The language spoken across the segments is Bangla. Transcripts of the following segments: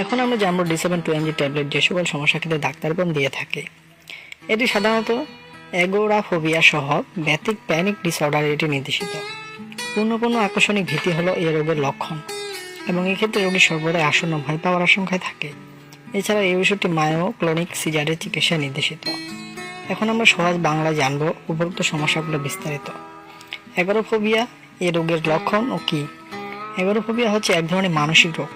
এখন আমরা জানবো D7-2-MG ট্যাবলেট যে সকল সমস্যা ক্ষেত্রে ডাক্তারগণ দিয়ে থাকে। এটি সাধারণত অ্যাগোরাফোবিয়া সহ ব্যতিক প্যানিক ডিসঅর্ডার এটি নির্দেশিত। পূর্ণ আকর্ষণিক ভীতি হলো এই রোগের লক্ষণ এবং এক্ষেত্রে রোগীর সর্বদাই আসন্ন ভয় পাওয়ার আশঙ্কায় থাকে। এছাড়া এই ওষুধটি মায়োক্লোনিক সিজারের চিকিৎসায় নির্দেশিত। এখন আমরা সহজ বাংলায় জানবো উপরোক্ত সমস্যাগুলো বিস্তারিত। অ্যাগোরাফোবিয়া এই রোগের লক্ষণ ও কি? অ্যাগোরাফোবিয়া হচ্ছে এক ধরনের মানসিক রোগ।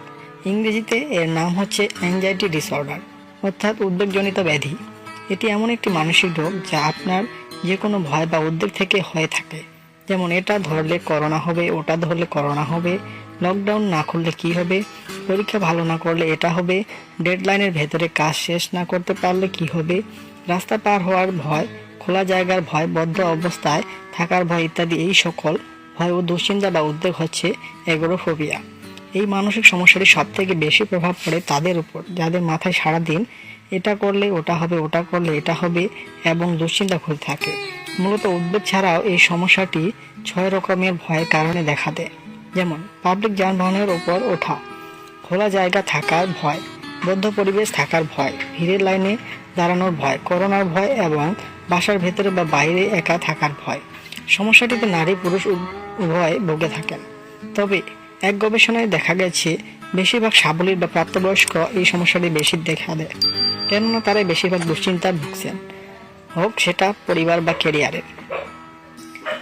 ইংরেজিতে এর নাম হচ্ছে অ্যাংজাইটি ডিসঅর্ডার অর্থাৎ উদ্বেগজনিত ব্যাধি। এটি এমন একটি মানসিক রোগ যা আপনার যে কোনো ভয় বা উদ্বেগ থেকে হয়ে থাকে। যেমন এটা ধরলে করোনা হবে, ওটা ধরলে করোনা হবে, লকডাউন না খুললে কি হবে, পরীক্ষা ভালো না করলে এটা হবে, ডেডলাইনের ভেতরে কাজ শেষ না করতে পারলে কি হবে, রাস্তা পার হওয়ার ভয়, খোলা জায়গার ভয়, বদ্ধ অবস্থায় থাকার ভয় ইত্যাদি। এই সকল ভয় ও দুশ্চিন্তা বা উদ্বেগ হচ্ছে অ্যাগোরাফোবিয়া। এই মানসিক সমস্যাটি সবথেকে বেশি প্রভাব পড়ে তাদের উপর যাদের মাথায় সারাদিন এটা করলে ওটা হবে, ওটা করলে এটা হবে এবং দুশ্চিন্তা ঘুরতে থাকে। মূলত উদ্বেগ ছাড়াও এই সমস্যাটি 6 রকমের ভয়ের কারণে দেখা দেয়। যেমন পাবলিক যানবাহনের উপর ওঠা, খোলা জায়গা থাকার ভয়, বদ্ধ পরিবেশ থাকার ভয়, ভিড়ের লাইনে দাঁড়ানোর ভয়, করোনার ভয় এবং বাসার ভেতরে বা বাইরে একা থাকার ভয়। সমস্যাটিতে নারী পুরুষ উভয় ভুগে থাকেন। তবে এক গবেষণায় দেখা গেছে বেশিরভাগ সাবলীল বা প্রাপ্তবয়স্ক এই সমস্যাটি বেশি দেখা দেয়, কেননা তারাই বেশিরভাগ দুশ্চিন্তায় ভুগছেন, হোক সেটা পরিবার বা ক্যারিয়ারের।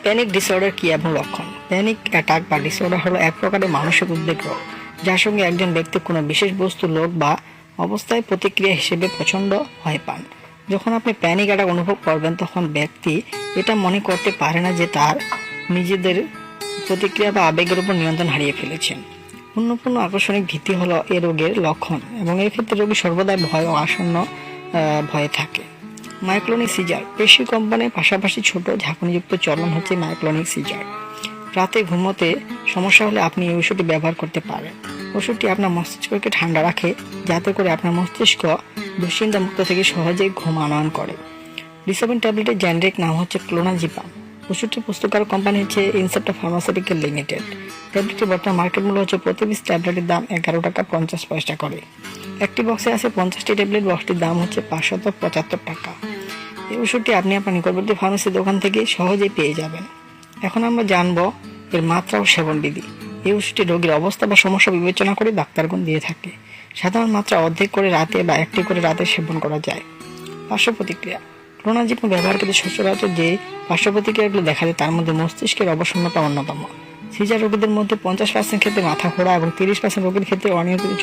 প্যানিক ডিসঅর্ডার কি এবং লক্ষণ? প্যানিক অ্যাটাক বা ডিসঅর্ডার হলো এক প্রকারের মানসিক উদ্বেগ রোগ, যার সঙ্গে একজন ব্যক্তি কোনো বিশেষ বস্তু, লোক বা অবস্থায় প্রতিক্রিয়া হিসেবে প্রচণ্ড ভয় পান। যখন আপনি প্যানিক অ্যাটাক অনুভব করবেন তখন ব্যক্তি এটা মনে করতে পারে না যে তার নিজেদের প্রতিক্রিয়া বা আবেগের উপর নিয়ন্ত্রণ হারিয়ে ফেলেছেন। পূর্ণ আকর্ষণিক ভীতি হলো এ রোগের লক্ষণ এবং এর ক্ষেত্রে রোগী সর্বদাই ভয় ও আসন্ন ভয়ে থাকে। মায়োক্লোনিক সিজার, পেশি কম্পনের পাশাপাশি ছোট ঝাঁকুনিযুক্ত চলন হচ্ছে মায়োক্লোনিক সিজার। রাতে ঘুমোতে সমস্যা হলে আপনি এই ওষুধটি ব্যবহার করতে পারেন। ওষুধটি আপনার মস্তিষ্ককে ঠান্ডা রাখে, যাতে করে আপনার মস্তিষ্ক দুশ্চিন্তা মুক্ত থেকে সহজেই ঘুম আনয়ন করে। D7 ট্যাবলেটের জেনেরিক নাম হচ্ছে ক্লোনাজিপাম। ওষুধটির প্রস্তুতকারক কোম্পানি হচ্ছে ইনসেপ্টা ফার্মাসিউটিক্যাল লিমিটেড। ট্যাবলেটটির বর্তমান মার্কেট মূল্য হচ্ছে প্রতি পিস ট্যাবলেটের দাম 11 টাকা 50 পয়সা করে। একটি বক্সে আছে 50টি ট্যাবলেট, বক্সটির দাম হচ্ছে 575 টাকা। এই ওষুধটি আপনি আপনার নিকটবর্তী ফার্মেসি দোকান থেকে সহজেই পেয়ে যাবেন। এখন আমরা জানবো এর মাত্রা ও সেবন বিধি। এই ওষুধটি রোগীর অবস্থা বা সমস্যা বিবেচনা করে ডাক্তারগণ দিয়ে থাকে। সাধারণ মাত্রা অর্ধেক করে রাতে বা একটি করে রাতে সেবন করা যায়। পার্শ্ব প্রতিক্রিয়া, ক্লোনাজিপাম ব্যবহার করতে সচরাচর যে পার্শ্ব প্রতিক্রিয়াগুলো দেখা যায় তার মধ্যে মস্তিষ্কের অবসন্নতা অন্যতম। সিজার রোগীদের মধ্যে 50% ক্ষেত্রে মাথা ঘোরা এবং 30% রোগীর ক্ষেত্রে অনিয়ন্ত্রিত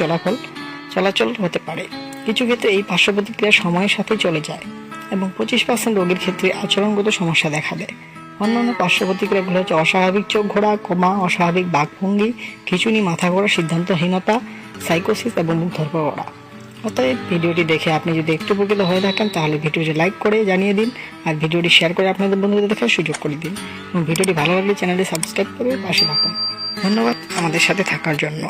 চলাচল হতে পারে। কিছু ক্ষেত্রে এই পার্শ্ব প্রতিক্রিয়া সময়ের সাথেই চলে যায় এবং 25% রোগীর ক্ষেত্রে আচরণগত সমস্যা দেখা দেয়। অন্যান্য পার্শ্ব প্রতিক্রিয়াগুলো হচ্ছে অস্বাভাবিক চোখ ঘোরা, কোমা, অস্বাভাবিক বাকভঙ্গি, খিঁচুনি, মাথা ঘোরা, সিদ্ধান্তহীনতা, সাইকোসিস এবং মুখ ধরপড় করা। অতএব ভিডিওটি দেখে আপনি যদি একটু উপকৃত হয়ে থাকেন তাহলে ভিডিওটি লাইক করে জানিয়ে দিন আর ভিডিওটি শেয়ার করে আপনাদের বন্ধুদের দেখার সুযোগ করে দিন এবং ভিডিওটি ভালো লাগলে চ্যানেলটি সাবস্ক্রাইব করে পাশে থাকুন। ধন্যবাদ আমাদের সাথে থাকার জন্য।